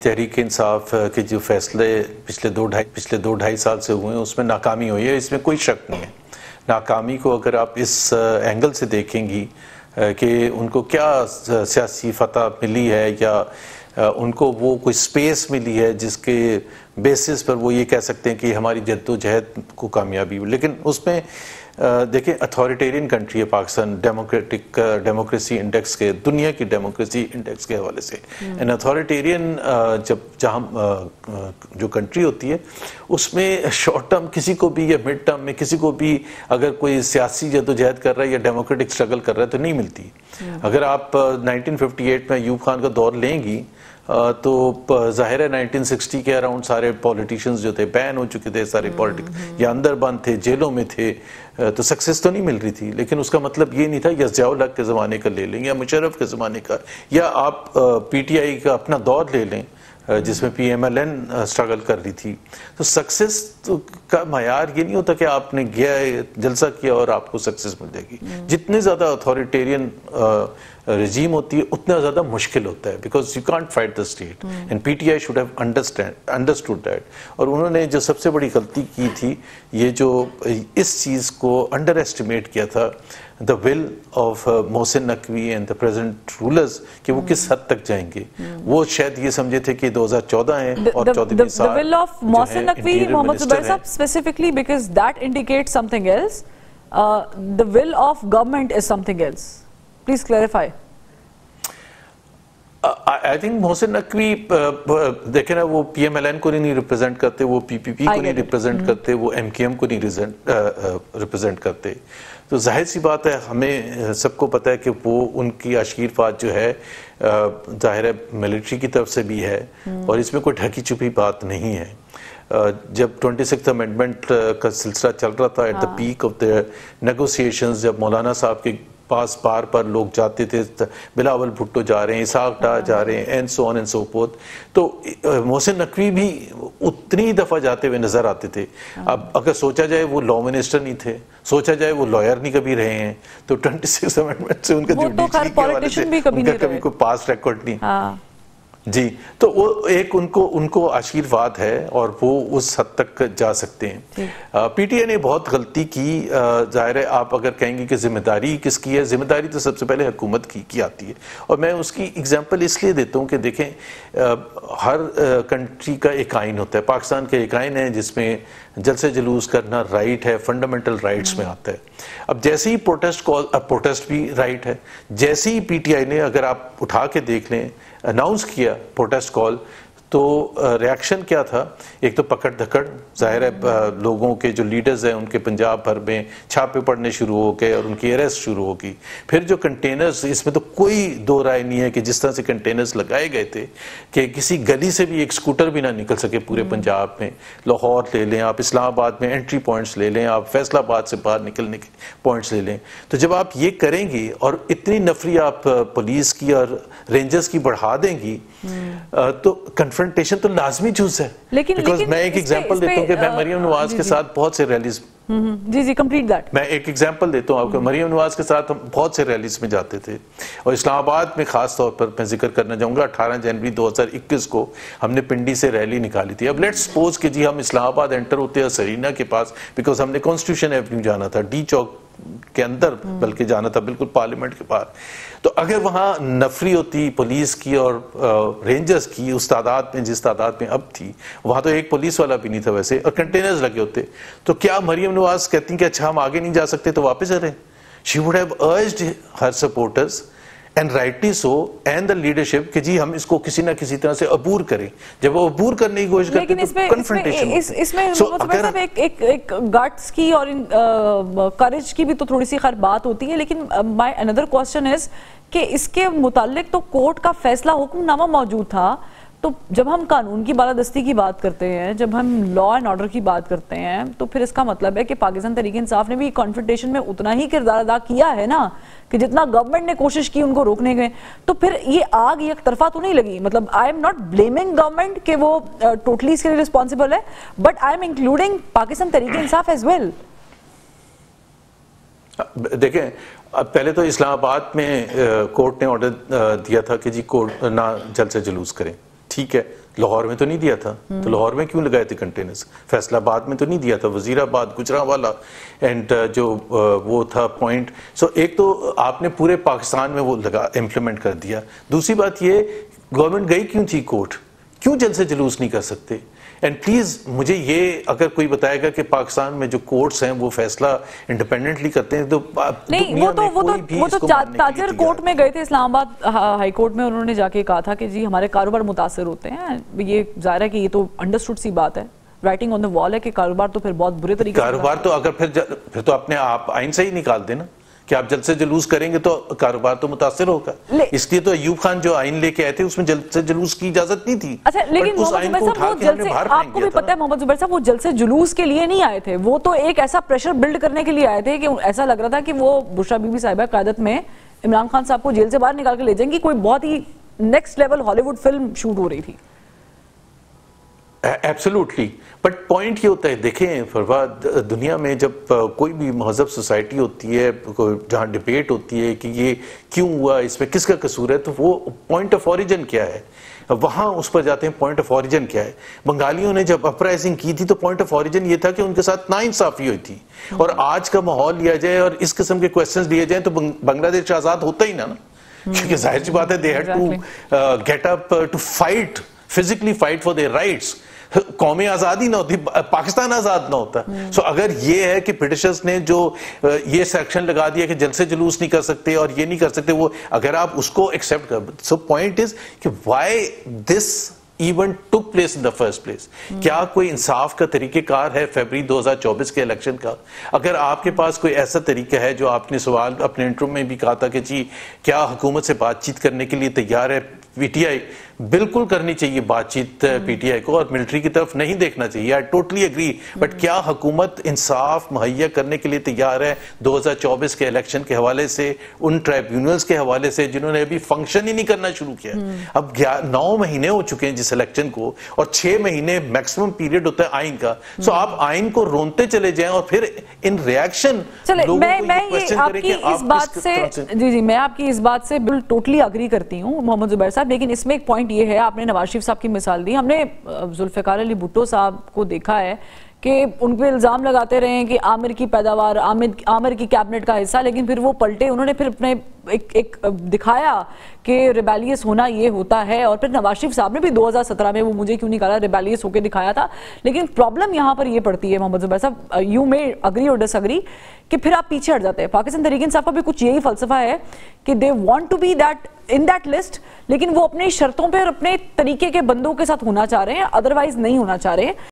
تحریک انصاف کے جو فیصلے پچھلے دو ڈھائی سال سے ہوئے ہیں اس میں ناکامی ہوئی ہے، اس میں کوئی شک نہیں ہے۔ ناکامی کو اگر آپ اس اینگل سے دیکھیں گی کہ ان کو کیا سیاسی فتح ملی ہے یا ان کو وہ کوئی سپیس ملی ہے جس کے بیسس پر وہ یہ کہہ سکتے ہیں کہ ہماری جد و جہد کو کامیابی ہوئی، لیکن اس میں دیکھیں اتھارٹیرین کنٹری ہے پاکستان ڈیموکریسی انڈیکس کے، دنیا کی ڈیموکریسی انڈیکس کے حوالے سے ان اتھارٹیرین جہاں جو کنٹری ہوتی ہے اس میں شارٹ ٹرم کسی کو بھی یا مڈ ٹرم میں کسی کو بھی اگر کوئی سیاسی جد و جہد کر رہا ہے یا ڈیموکریٹک سٹرگل کر رہا ہے تو نہیں ملتی۔ اگر آپ 1958 میں ایوب خان کا دور لیں گی تو ظاہر ہے 1960 کے اراؤنڈ سارے پولیٹیشینز جو تھے بین ہو چکے تھے، سارے یا اندر بند تھے، جیلوں میں تھے، تو سکسیس تو نہیں مل رہی تھی، لیکن اس کا مطلب یہ نہیں تھا یا ضیاء الحق کے زمانے کا لے لیں یا مشرف کے زمانے کا یا آپ پی ٹی آئی کا اپنا دور لے لیں جس میں P M L N struggle کر رہی تھی، تو سکسیس کا معیار یہ نہیں ہوتا کہ آپ نے گیا جلسہ کیا اور آپ کو سکسیس مل جائے گی۔ جتنے زیادہ اتھارٹیرین رجیم ہوتی ہے اتنا زیادہ مشکل ہوتا ہے، because you can't fight the state and P T I should have understood that. اور انہوں نے جو سب سے بڑی غلطی کی تھی یہ جو اس چیز کو انڈر ایسٹیمیٹ کیا تھا the will of Mohsin Naqvi and the present rulers کہ وہ کس حد تک جائیں گے۔ وہ شاید یہ سمجھے تھے کہ 2014 ہیں اور 14 سال the will of Mohsin Naqvi محمد زبیر صاحب specifically because that indicates something else. The will of government is something else. Please clarify. I think Mohsin Naqvi دیکھیں نا وہ پی ایم ایل این کو نہیں ریپرزینٹ کرتے، وہ پی پی پی کو نہیں ریپرزینٹ کرتے، وہ ایم کیو ایم کو نہیں ریپرزینٹ کرتے، تو ظاہر سی بات ہے ہمیں سب کو پتہ ہے کہ وہ ان کی آشیرواد جو ہے ظاہر ہے ملٹری کی طرف سے بھی ہے اور اس میں کوئی ڈھکی چھپی بات نہیں ہے۔ جب 26th امینڈمنٹ کا سلسلہ چل رہا تھا at the peak of the negotiations, جب مولانا صاحب کے پاس بار پر لوگ جاتے تھے، بلاول بھٹو جا رہے ہیں، اسحاق ڈار جا رہے ہیں، and so on and so forth, تو محسن نقوی بھی اتنی دفعہ جاتے ہوئے نظر آتے تھے۔ اب اگر سوچا جائے وہ لا منسٹر نہیں تھے، سوچا جائے وہ لائر نہیں کبھی رہے ہیں، تو 26 امینڈمنٹ سے ان کا جوڈیشری کے حوالے سے ان کا کبھی کوئی پاس ریکارڈ نہیں۔ جی، تو وہ ایک ان کو آشیرواد ہے اور وہ اس حد تک جا سکتے ہیں۔ پی ٹی آئی نے بہت غلطی کی، ظاہر ہے آپ اگر کہیں گے کہ ذمہ داری کس کی ہے، ذمہ داری تو سب سے پہلے حکومت کی آتی ہے، اور میں اس کی اگزامپل اس لیے دیتا ہوں کہ دیکھیں ہر کنٹری کا ایک آئین ہوتا ہے، پاکستان کا ایک آئین ہے جس میں جلسے جلوس کرنا رائٹ ہے، فنڈامنٹل رائٹس میں آتا ہے۔ اب جیسے ہی پروٹیسٹ بھی رائٹ ہے، جیسے ہی پی ٹی آئی نے اگر آپ اٹھا کے دیکھ لیں اناؤنس کیا پروٹیسٹ کال، تو ریاکشن کیا تھا؟ ایک تو پکڑ دھکڑ، ظاہر ہے لوگوں کے جو لیڈرز ہیں ان کے پنجاب بھر میں چھاپے پڑنے شروع ہو گئے اور ان کی اریسٹ شروع ہوگی۔ پھر جو کنٹینرز، اس میں تو کوئی دو رائے نہیں ہے کہ جس طرح سے کنٹینرز لگائے گئے تھے کہ کسی گلی سے بھی ایک سکوٹر بھی نہ نکل سکے پورے پنجاب میں۔ لاہور لے لیں آپ، اسلام آباد میں انٹری پوائنٹس لے لیں آپ، فیصل آباد سے باہر نکلنے کے پوائنٹس لے لیں، تو جب آپ یہ کریں گی اور اتنی نفری آپ پولیس کی اور رینجرز کی بڑھا دیں گی تو کنفرنٹیشن تو لازمی چوز ہے۔ لیکن میں ایک ایگزامپل دیتا ہوں کہ میں مریم نواز کے ساتھ بہت سے ریلیز کمپلیٹ دیٹ، میں ایک ایگزامپل دیتا ہوں آپ کو، مریم نواز کے ساتھ ہم بہت سے ریلیز میں جاتے تھے، اور اسلام آباد میں خاص طور پر میں ذکر کرنا چاہوں گا 18 جنوری 2021 کو ہم نے پنڈی سے ریلی نکالی تھی۔ اب لیٹس سپوز کہ جی ہم اسلام آباد انٹر ہوتے ہیں سرینا کے پاس، بیکاز ہم نے کانسٹیٹیوشن ایونیو جانا تھا، ڈی چوک کے اندر بلکہ جانا تھا، بالکل پارلیمنٹ کے پاس، تو اگر وہاں نفری ہوتی پولیس کی اور رینجرز کی اس تعداد میں جس تعداد میں اب تھی، وہاں تو ایک پولیس والا بھی نہیں تھا ویسے، اور کنٹینرز لگے ہوتے، تو کیا مریم نواز کہتی ہیں کہ اچھا ہم آگے نہیں جا سکتے تو واپس آ رہے ہیں؟ She would have urged her supporters and rightly so and the leadership کہ جی ہم اس کو کسی نہ کسی طرح سے عبور کریں۔ جب وہ عبور کرنے کی کوشش کرتے ہیں تو کنفرنٹیشن ہوتی ہے۔ اس میں ایک گٹس کی اور کریج کی بھی تو تھوڑی سی خیر بات ہوتی ہے، لیکن my another question is کہ اس کے متعلق تو کورٹ کا فیصلہ حکم نامہ موجود تھا، تو جب ہم قانون کی بالادستی کی بات کرتے ہیں، جب ہم لا اینڈ آرڈر کی بات کرتے ہیں، تو پھر اس کا مطلب ہے کہ پاکستان تحریک انصاف نے بھی کنفرنٹیشن میں اتنا ہی کردار ادا کیا ہے نا کہ جتنا گورنمنٹ نے کوشش کی ان کو روکنے کے، تو پھر یہ آگ ایک طرفہ تو نہیں لگی۔ مطلب I am not blaming government کہ وہ ٹوٹلی اس کے لیے رسپانسبل ہے، but I am including Pakistan Tehreek Insaf as well. دیکھیں پہلے تو اسلام آباد میں کورٹ نے آرڈر دیا تھا کہ جی کورٹ نہ جلسے جلوس کریں، ٹھیک ہے، لاہور میں تو نہیں دیا تھا, تو لاہور میں کیوں لگائے تھے کنٹینرز؟ فیصل آباد میں تو نہیں دیا تھا, وزیر آباد, گجرانوالہ, اینڈ جو وہ تھا پوائنٹ. سو ایک تو آپ نے پورے پاکستان میں وہ امپلیمنٹ کر دیا. دوسری بات یہ, گورنمنٹ گئی کیوں تھی کورٹ؟ کیوں جلد سے جلوس نہیں کر سکتے؟ اینڈ پلیز مجھے یہ اگر کوئی بتائے گا کہ پاکستان میں جو کورٹس ہیں وہ فیصلہ انڈیپینڈنٹلی کرتے ہیں تو نہیں, وہ تو تاجر کورٹ میں گئے تھے اسلام آباد ہائی کورٹ میں, انہوں نے جا کے کہا تھا کہ جی ہمارے کاروبار متاثر ہوتے ہیں. یہ ظاہر ہے کہ یہ تو انڈرسٹوڈ سی بات ہے, رائٹنگ آن دا وال ہے کہ کاروبار تو پھر بہت برے طریقے سے, کاروبار تو اگر پھر تو اپنے آپ آئین سے ہی نکال دینا کہ آپ جلد سے جلوس کریں گے تو کاروبار تو متاثر ہوگا. اس لیے تو ایوب خان جو آئین لے کے آئے تھے اس میں جلد سے جلوس کی اجازت نہیں تھی. اچھا لیکن محمد زبیر صاحب وہ جلد سے, آپ کو بھی پتہ ہے محمد زبیر صاحب, وہ جلد سے جلوس کے لیے نہیں آئے تھے, وہ تو ایک ایسا پریشر بلڈ کرنے کے لیے آئے تھے کہ ایسا لگ رہا تھا کہ وہ بشرا بی بی صاحبہ قیادت میں عمران خان صاحب کو جیل سے باہر نکال کے لے جائیں گی. کوئی بہت ہی نیکسٹ لیول ہالی ووڈ فلم شوٹ ہو رہی تھی. ایبسولوٹلی, بٹ پوائنٹ یہ ہوتا ہے, دیکھیں فرواد, دنیا میں جب کوئی بھی مہذب سوسائٹی ہوتی ہے جہاں ڈیبیٹ ہوتی ہے کہ یہ کیوں ہوا, اس میں کس کا قصور ہے, تو وہ پوائنٹ آف اوریجن کیا ہے, وہاں اس پر جاتے ہیں. پوائنٹ آف اوریجن کیا ہے؟ بنگالیوں نے جب اپرائزنگ کی تھی تو پوائنٹ آف اوریجن یہ تھا کہ ان کے ساتھ ناانصافی ہوئی تھی. اور آج کا ماحول لیا جائے اور اس قسم کے کویسچنز لیے جائیں تو بنگلہ دیش آزاد ہوتا ہی نا, کیونکہ ظاہر سی بات ہے they had to get up to fight, physically fight for their rights. قومیں آزاد ہی نہ ہوتی, پاکستان آزاد نہ ہوتا. سو اگر یہ ہے کہ برٹشرز نے جو یہ سیکشن لگا دیا کہ جلد سے جلوس نہیں کر سکتے اور یہ نہیں کر سکتے, وہ اگر آپ اس کو ایکسیپٹ کر, سو پوائنٹ از کہ why this event took place in the first place. کیا کوئی انصاف کا طریقہ کار ہے فیبری 2024 کے الیکشن کا؟ اگر آپ کے پاس کوئی ایسا طریقہ ہے, جو آپ نے سوال اپنے انٹرو میں بھی کہا تھا کہ جی کیا حکومت سے بات چیت کرنے کے لیے تیار ہے پی ٹی آئی, بالکل کرنی چاہیے بات چیت پی ٹی آئی کو, اور ملٹری کی طرف نہیں دیکھنا چاہیے. آئی ٹوٹلی اگری, بٹ کیا حکومت انصاف مہیا کرنے کے لیے تیار ہے 2024 کے الیکشن کے حوالے سے, ان ٹرائبیونلز کے حوالے سے جنہوں نے ابھی فنکشن ہی نہیں کرنا شروع کیا؟ اب 9 مہینے ہو چکے ہیں جس الیکشن کو, اور 6 مہینے میکسیمم پیریڈ ہوتا ہے آئین کا. سو آپ آئین کو رونتے چلے جائیں اور پھر ان ریاکشن لوگوں کو یہ کویسچن کریں کہ آپ کس طرح سے. جی میں آپ کی اس بات سے بالکل ٹوٹلی اگری کرتی ہوں محمد زبیر صاحب, لیکن اس میں ایک پوائنٹ یہ ہے, آپ نے نواز شریف صاحب کی مثال دی, ہم نے ذوالفقار علی بھٹو صاحب کو دیکھا ہے کہ ان پہ الزام لگاتے رہے ہیں کہ عامر کی پیداوار, عامر کی کیبنٹ کا حصہ, لیکن پھر وہ پلٹے, انہوں نے پھر اپنے ایک دکھایا کہ ریبیلیس ہونا یہ ہوتا ہے. اور پھر نواز شریف صاحب نے بھی 2017 میں, وہ مجھے کیوں نہیں کہا, ریبیلیس ہو کے دکھایا تھا. لیکن پرابلم یہاں پر یہ پڑتی ہے محمد زبیر صاحب, یو میں اگری اور ڈس اگری, کہ پھر آپ پیچھے ہٹ جاتے ہیں. پاکستان تحریک انصاف کا بھی کچھ یہی فلسفہ ہے کہ they want to be that in that list, لیکن وہ اپنی شرطوں پہ اور اپنے طریقے کے بندوں کے ساتھ ہونا چاہ رہے ہیں, ادروائز نہیں ہونا چاہ رہے ہیں.